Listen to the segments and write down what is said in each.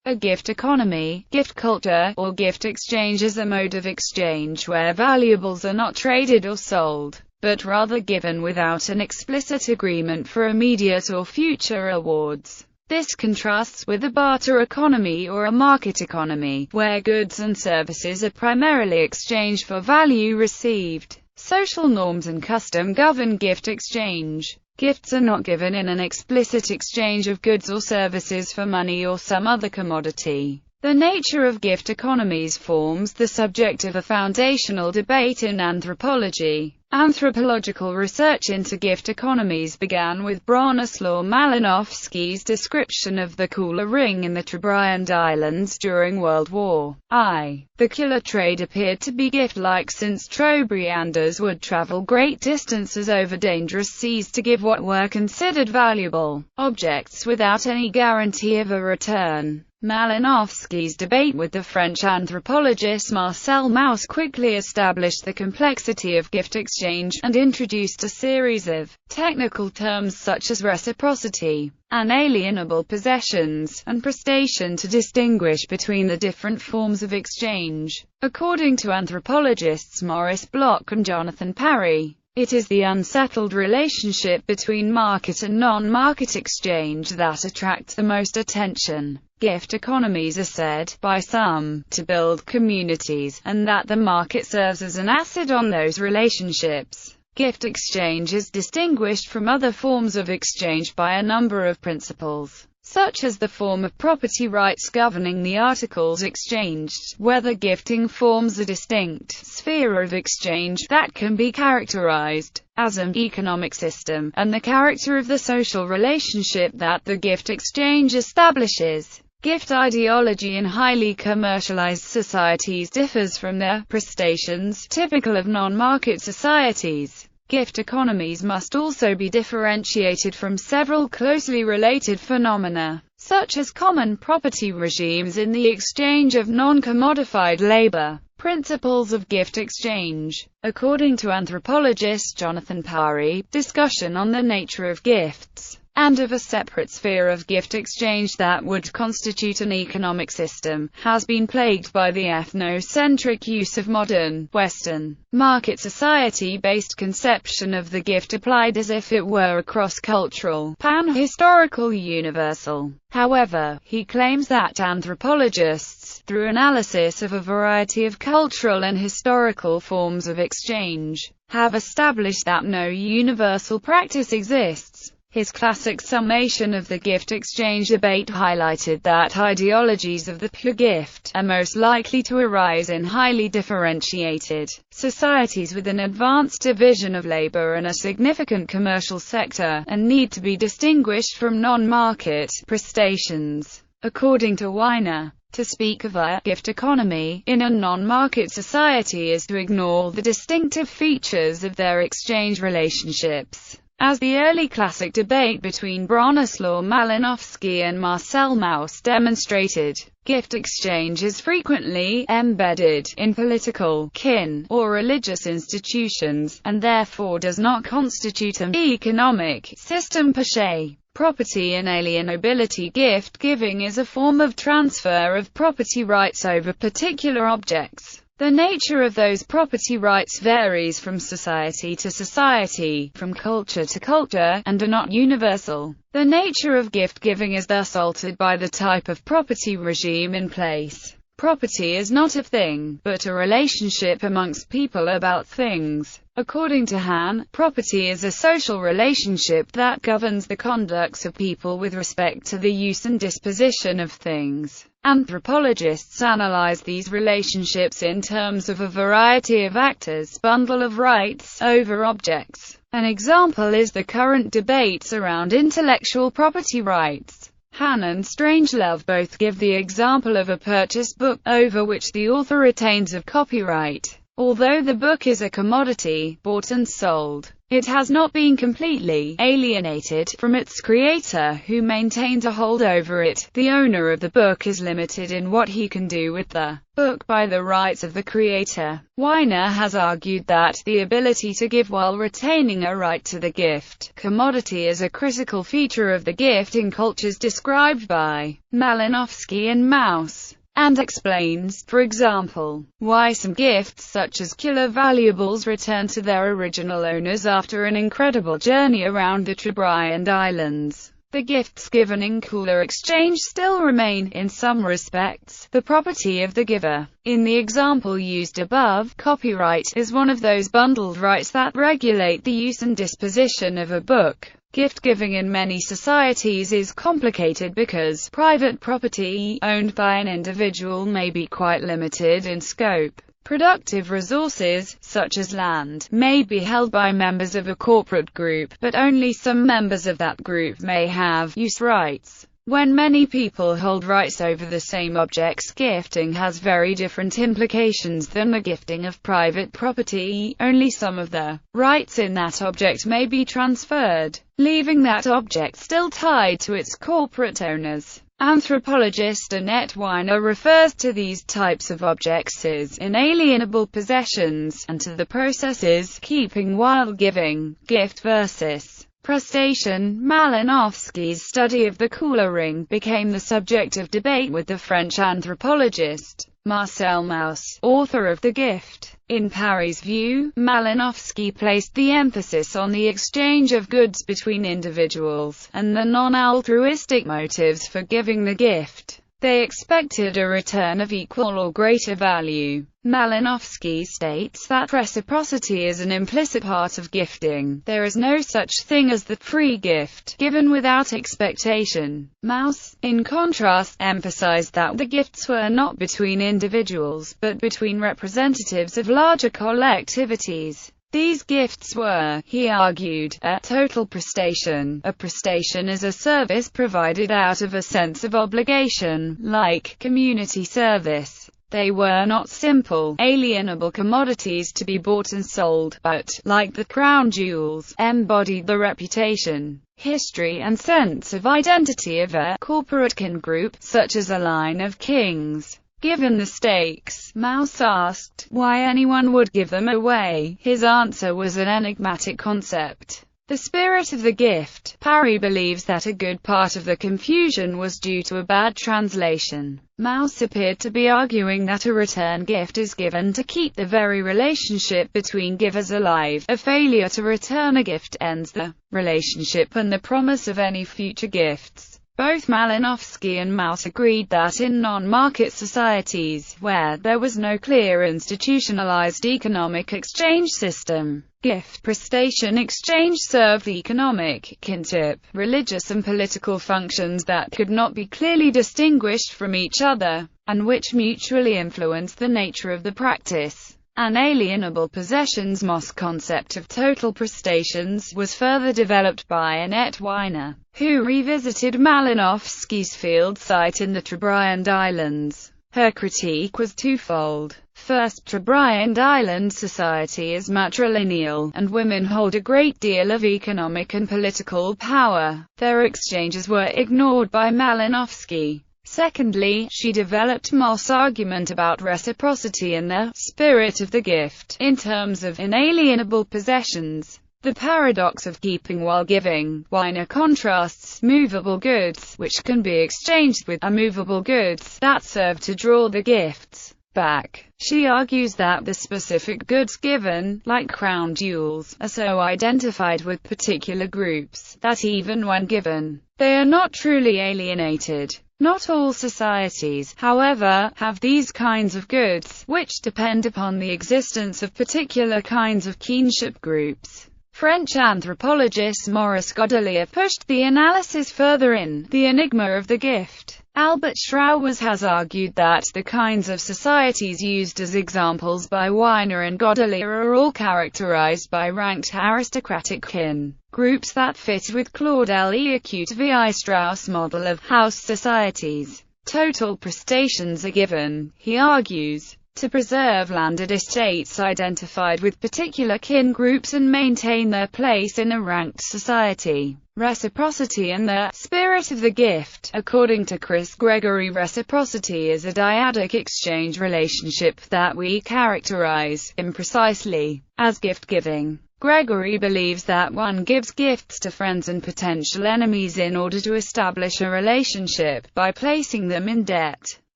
A gift economy, gift culture, or gift exchange is a mode of exchange where valuables are not traded or sold, but rather given without an explicit agreement for immediate or future rewards. This contrasts with a barter economy or a market economy, where goods and services are primarily exchanged for value received. Social norms and custom govern gift exchange. Gifts are not given in an explicit exchange of goods or services for money or some other commodity. The nature of gift economies forms the subject of a foundational debate in anthropology. Anthropological research into gift economies began with Bronislaw Malinowski's description of the Kula Ring in the Trobriand Islands during World War I. The Kula trade appeared to be gift-like since Trobrianders would travel great distances over dangerous seas to give what were considered valuable objects without any guarantee of a return. Malinowski's debate with the French anthropologist Marcel Mauss quickly established the complexity of gift exchange, and introduced a series of technical terms such as reciprocity, unalienable possessions, and prestation to distinguish between the different forms of exchange. According to anthropologists Maurice Bloch and Jonathan Parry, it is the unsettled relationship between market and non-market exchange that attracts the most attention. Gift economies are said, by some, to build communities, and that the market serves as an acid on those relationships. Gift exchange is distinguished from other forms of exchange by a number of principles, such as the form of property rights governing the articles exchanged, whether gifting forms a distinct sphere of exchange that can be characterized as an economic system, and the character of the social relationship that the gift exchange establishes. Gift ideology in highly commercialized societies differs from the prestations typical of non-market societies. Gift economies must also be differentiated from several closely related phenomena, such as common property regimes in the exchange of non-commodified labor. Principles of gift exchange. According to anthropologist Jonathan Parry, discussion on the nature of gifts and of a separate sphere of gift exchange that would constitute an economic system, has been plagued by the ethnocentric use of modern, Western, market society-based conception of the gift applied as if it were a cross-cultural, pan-historical universal. However, he claims that anthropologists, through analysis of a variety of cultural and historical forms of exchange, have established that no universal practice exists. His classic summation of the gift exchange debate highlighted that ideologies of the pure gift are most likely to arise in highly differentiated societies with an advanced division of labor and a significant commercial sector, and need to be distinguished from non-market prestations. According to Weiner, to speak of a gift economy in a non-market society is to ignore the distinctive features of their exchange relationships. As the early classic debate between Bronislaw Malinowski and Marcel Mauss demonstrated, gift exchange is frequently embedded in political, kin, or religious institutions, and therefore does not constitute an economic system per se. Property inalienability. Gift giving is a form of transfer of property rights over particular objects. The nature of those property rights varies from society to society, from culture to culture, and are not universal. The nature of gift-giving is thus altered by the type of property regime in place. Property is not a thing, but a relationship amongst people about things. According to Hahn, property is a social relationship that governs the conducts of people with respect to the use and disposition of things. Anthropologists analyze these relationships in terms of a variety of actors' bundle of rights over objects. An example is the current debates around intellectual property rights. Hahn and Strangelove both give the example of a purchased book, over which the author retains of copyright. Although the book is a commodity, bought and sold, it has not been completely alienated from its creator, who maintains a hold over it. The owner of the book is limited in what he can do with the book by the rights of the creator. Weiner has argued that the ability to give while retaining a right to the gift commodity is a critical feature of the gifting cultures described by Malinowski and Mauss, and explains, for example, why some gifts such as killer valuables return to their original owners after an incredible journey around the Trobriand Islands. The gifts given in cooler exchange still remain, in some respects, the property of the giver. In the example used above, copyright is one of those bundled rights that regulate the use and disposition of a book. Gift-giving in many societies is complicated because private property owned by an individual may be quite limited in scope. Productive resources, such as land, may be held by members of a corporate group, but only some members of that group may have use rights. When many people hold rights over the same objects, gifting has very different implications than the gifting of private property. Only some of the rights in that object may be transferred, leaving that object still tied to its corporate owners. Anthropologist Annette Weiner refers to these types of objects as inalienable possessions, and to the processes keeping while giving, gift versus prestation. Malinowski's study of the cooler ring became the subject of debate with the French anthropologist Marcel Mauss, author of The Gift. In Parry's view, Malinowski placed the emphasis on the exchange of goods between individuals, and the non-altruistic motives for giving the gift. They expected a return of equal or greater value. Malinowski states that reciprocity is an implicit part of gifting. There is no such thing as the free gift, given without expectation. Mauss, in contrast, emphasized that the gifts were not between individuals, but between representatives of larger collectivities. These gifts were, he argued, a total prestation. A prestation is a service provided out of a sense of obligation, like community service. They were not simple, alienable commodities to be bought and sold, but, like the crown jewels, embodied the reputation, history and sense of identity of a corporate kin group, such as a line of kings. Given the stakes, Mauss asked why anyone would give them away. His answer was an enigmatic concept. The spirit of the gift. Parry believes that a good part of the confusion was due to a bad translation. Mauss appeared to be arguing that a return gift is given to keep the very relationship between givers alive. A failure to return a gift ends the relationship and the promise of any future gifts. Both Malinowski and Mauss agreed that in non-market societies, where there was no clear institutionalized economic exchange system, gift-prestation exchange served economic, kinship, religious and political functions that could not be clearly distinguished from each other, and which mutually influenced the nature of the practice. Unalienable possessions. Mauss' concept of total prestations was further developed by Annette Weiner, who revisited Malinowski's field site in the Trobriand Islands. Her critique was twofold. First, Trobriand Island society is matrilineal, and women hold a great deal of economic and political power. Their exchanges were ignored by Malinowski. Secondly, she developed Mauss' argument about reciprocity and the spirit of the gift, in terms of inalienable possessions. The paradox of keeping while giving. Weiner contrasts movable goods, which can be exchanged, with immovable goods that serve to draw the gifts back. She argues that the specific goods given, like crown jewels, are so identified with particular groups, that even when given, they are not truly alienated. Not all societies, however, have these kinds of goods, which depend upon the existence of particular kinds of kinship groups. French anthropologist Maurice Godelier pushed the analysis further in The Enigma of the Gift. Albert Schraubers has argued that the kinds of societies used as examples by Weiner and Godelier are all characterized by ranked aristocratic kin groups that fit with Claude Léacoute V.I. Strauss' model of house societies. Total prestations are given, he argues, to preserve landed estates identified with particular kin groups and maintain their place in a ranked society. Reciprocity and the spirit of the gift. According to Chris Gregory, reciprocity is a dyadic exchange relationship that we characterize, imprecisely, as gift-giving. Gregory believes that one gives gifts to friends and potential enemies in order to establish a relationship by placing them in debt.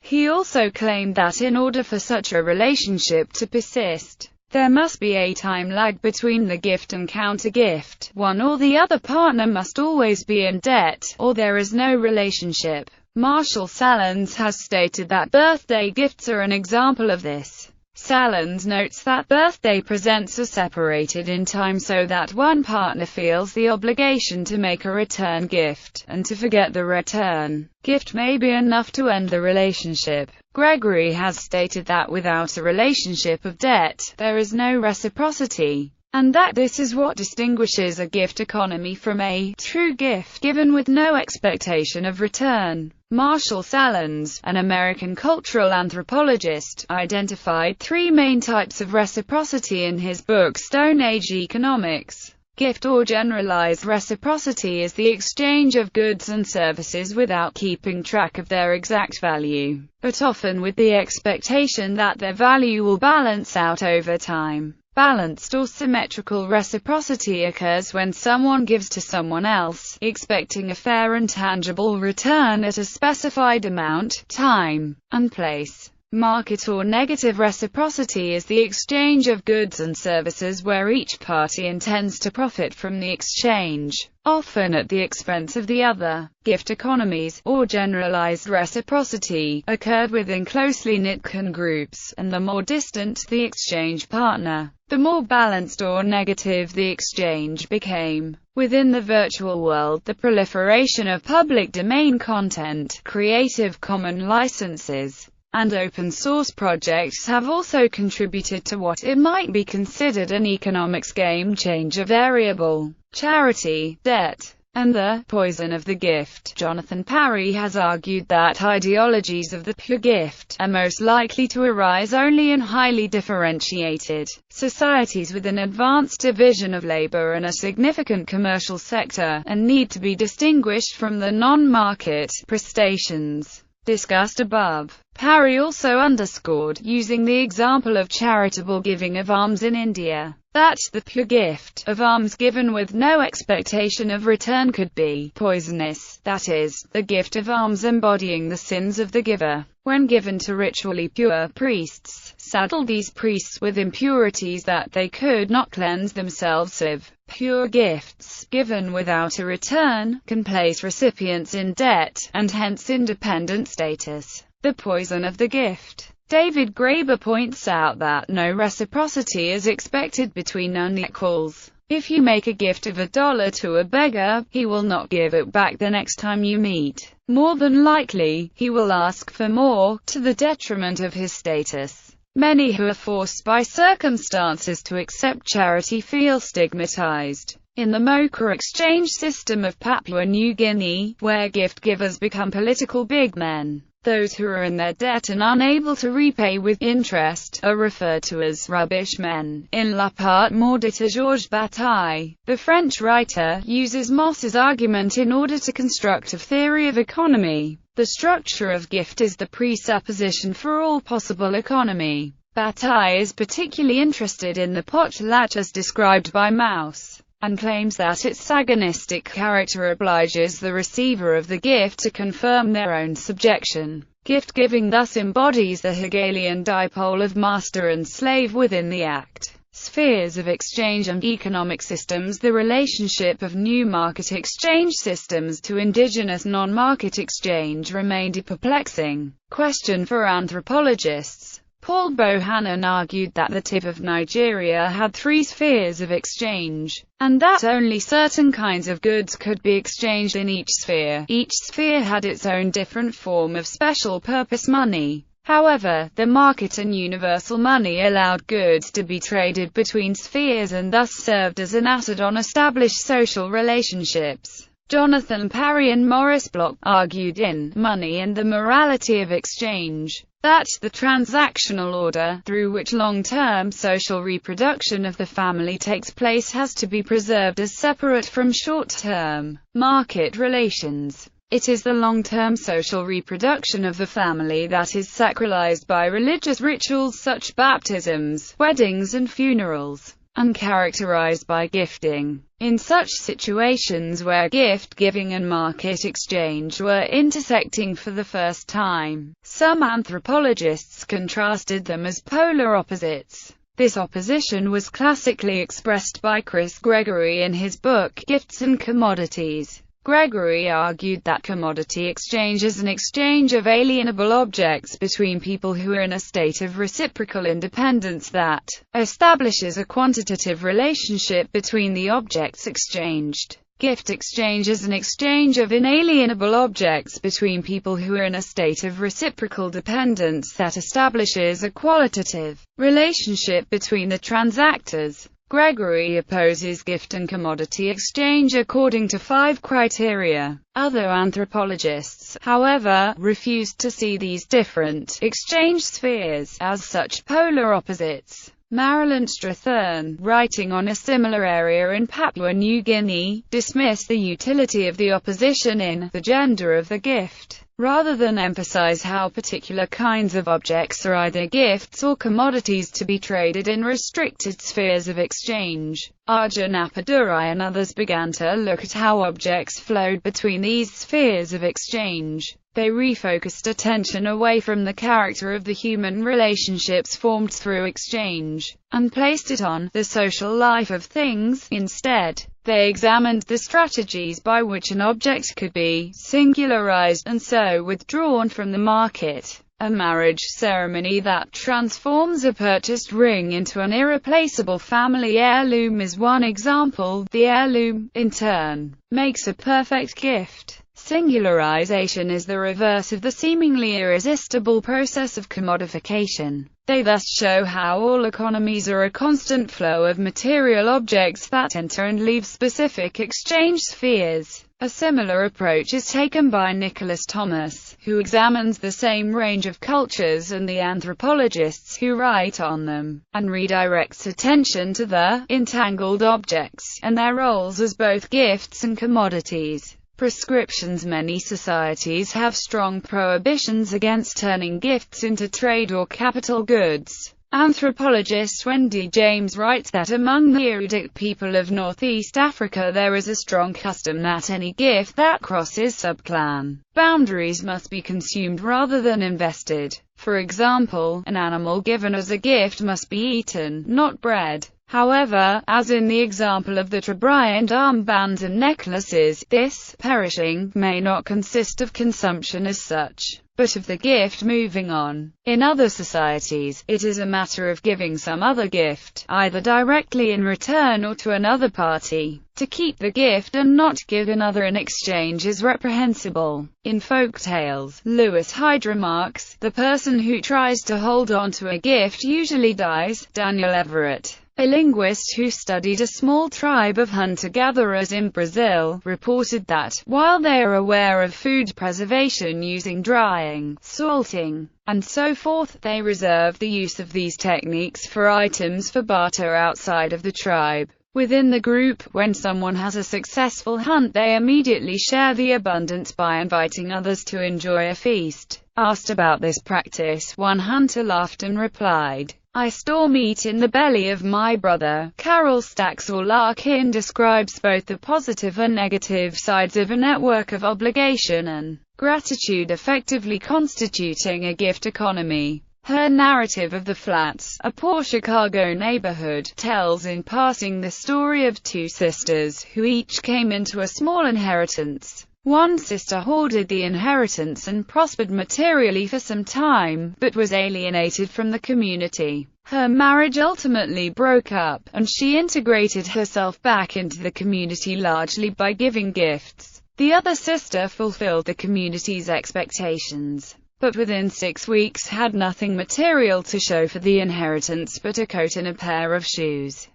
He also claimed that in order for such a relationship to persist, there must be a time lag between the gift and counter-gift. One or the other partner must always be in debt, or there is no relationship. Marshall Salins has stated that birthday gifts are an example of this. Salins notes that birthday presents are separated in time so that one partner feels the obligation to make a return gift, and to forget the return gift may be enough to end the relationship. Gregory has stated that without a relationship of debt, there is no reciprocity, and that this is what distinguishes a gift economy from a true gift given with no expectation of return. Marshall Salins, an American cultural anthropologist, identified three main types of reciprocity in his book Stone Age Economics. Gift or generalized reciprocity is the exchange of goods and services without keeping track of their exact value, but often with the expectation that their value will balance out over time. Balanced or symmetrical reciprocity occurs when someone gives to someone else, expecting a fair and tangible return at a specified amount, time, and place. Market or negative reciprocity is the exchange of goods and services where each party intends to profit from the exchange, often at the expense of the other. Gift economies, or generalized reciprocity, occurred within closely knit kin groups, and the more distant the exchange partner, the more balanced or negative the exchange became. Within the virtual world, the proliferation of public domain content, Creative Commons licenses, and open-source projects have also contributed to what it might be considered an economics game-changer variable: charity, debt, and the poison of the gift. Jonathan Parry has argued that ideologies of the pure gift are most likely to arise only in highly differentiated societies with an advanced division of labor and a significant commercial sector, and need to be distinguished from the non-market prestations discussed above. Parry also underscored, using the example of charitable giving of alms in India, that the pure gift of alms given with no expectation of return could be poisonous, that is, the gift of alms embodying the sins of the giver. When given to ritually pure priests, saddle these priests with impurities that they could not cleanse themselves of. Pure gifts, given without a return, can place recipients in debt, and hence independent status. The poison of the gift. David Graeber points out that no reciprocity is expected between unequals. If you make a gift of $1 to a beggar, he will not give it back the next time you meet. More than likely, he will ask for more, to the detriment of his status. Many who are forced by circumstances to accept charity feel stigmatized. In the Mocha exchange system of Papua New Guinea, where gift-givers become political big men, those who are in their debt and unable to repay with interest are referred to as rubbish men. In La Part Maudite à Georges Bataille, the French writer uses Moss's argument in order to construct a theory of economy. The structure of gift is the presupposition for all possible economy. Bataille is particularly interested in the potlatch as described by Mauss, and claims that its agonistic character obliges the receiver of the gift to confirm their own subjection. Gift-giving thus embodies the Hegelian dipole of master and slave within the act. Spheres of exchange and economic systems. The relationship of new market exchange systems to indigenous non-market exchange remained a perplexing question for anthropologists. Paul Bohannon argued that the tip of Nigeria had 3 spheres of exchange, and that only certain kinds of goods could be exchanged in each sphere. Each sphere had its own different form of special-purpose money. However, the market and universal money allowed goods to be traded between spheres and thus served as an asset on established social relationships. Jonathan Parry and Maurice Bloch argued in Money and the Morality of Exchange that the transactional order, through which long-term social reproduction of the family takes place, has to be preserved as separate from short-term market relations. It is the long-term social reproduction of the family that is sacralized by religious rituals such as baptisms, weddings and funerals, and characterized by gifting. In such situations where gift-giving and market exchange were intersecting for the first time, some anthropologists contrasted them as polar opposites. This opposition was classically expressed by Chris Gregory in his book, Gifts and Commodities. Gregory argued that commodity exchange is an exchange of alienable objects between people who are in a state of reciprocal independence that establishes a quantitative relationship between the objects exchanged. Gift exchange is an exchange of inalienable objects between people who are in a state of reciprocal dependence that establishes a qualitative relationship between the transactors. Gregory opposes gift and commodity exchange according to 5 criteria. Other anthropologists, however, refused to see these different exchange spheres as such polar opposites. Marilyn Strathern, writing on a similar area in Papua New Guinea, dismissed the utility of the opposition in The Gender of the Gift, rather than emphasize how particular kinds of objects are either gifts or commodities to be traded in restricted spheres of exchange. Arjun Appadurai and others began to look at how objects flowed between these spheres of exchange. They refocused attention away from the character of the human relationships formed through exchange, and placed it on the social life of things. Instead, they examined the strategies by which an object could be singularized, and so withdrawn from the market. A marriage ceremony that transforms a purchased ring into an irreplaceable family heirloom is one example. The heirloom, in turn, makes a perfect gift. Singularization is the reverse of the seemingly irresistible process of commodification. They thus show how all economies are a constant flow of material objects that enter and leave specific exchange spheres. A similar approach is taken by Nicholas Thomas, who examines the same range of cultures and the anthropologists who write on them, and redirects attention to the entangled objects, and their roles as both gifts and commodities. Prescriptions. Many societies have strong prohibitions against turning gifts into trade or capital goods. Anthropologist Wendy James writes that among the erudite people of Northeast Africa there is a strong custom that any gift that crosses subclan boundaries must be consumed rather than invested. For example, an animal given as a gift must be eaten, not bred. However, as in the example of the Trebriand armbands and necklaces, this perishing may not consist of consumption as such, but of the gift moving on. In other societies, it is a matter of giving some other gift, either directly in return or to another party. To keep the gift and not give another in exchange is reprehensible. In folk tales, Lewis Hyde remarks, "The person who tries to hold on to a gift usually dies." Daniel Everett, a linguist who studied a small tribe of hunter-gatherers in Brazil, reported that, while they are aware of food preservation using drying, salting, and so forth, they reserve the use of these techniques for items for barter outside of the tribe. Within the group, when someone has a successful hunt, they immediately share the abundance by inviting others to enjoy a feast. Asked about this practice, one hunter laughed and replied, "I store meat in the belly of my brother." Carol Stacks or Larkin describes both the positive and negative sides of a network of obligation and gratitude effectively constituting a gift economy. Her narrative of the Flats, a poor Chicago neighborhood, tells in passing the story of two sisters who each came into a small inheritance. One sister hoarded the inheritance and prospered materially for some time, but was alienated from the community. Her marriage ultimately broke up, and she integrated herself back into the community largely by giving gifts. The other sister fulfilled the community's expectations, but within 6 weeks had nothing material to show for the inheritance but a coat and a pair of shoes.